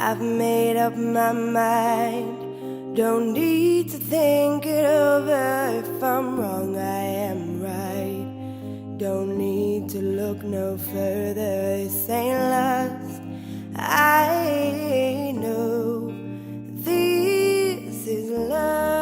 I've made up my mind. Don't need to think it over. If I'm wrong, I am right. Don't need to look no further. This ain't lust. I know this is love.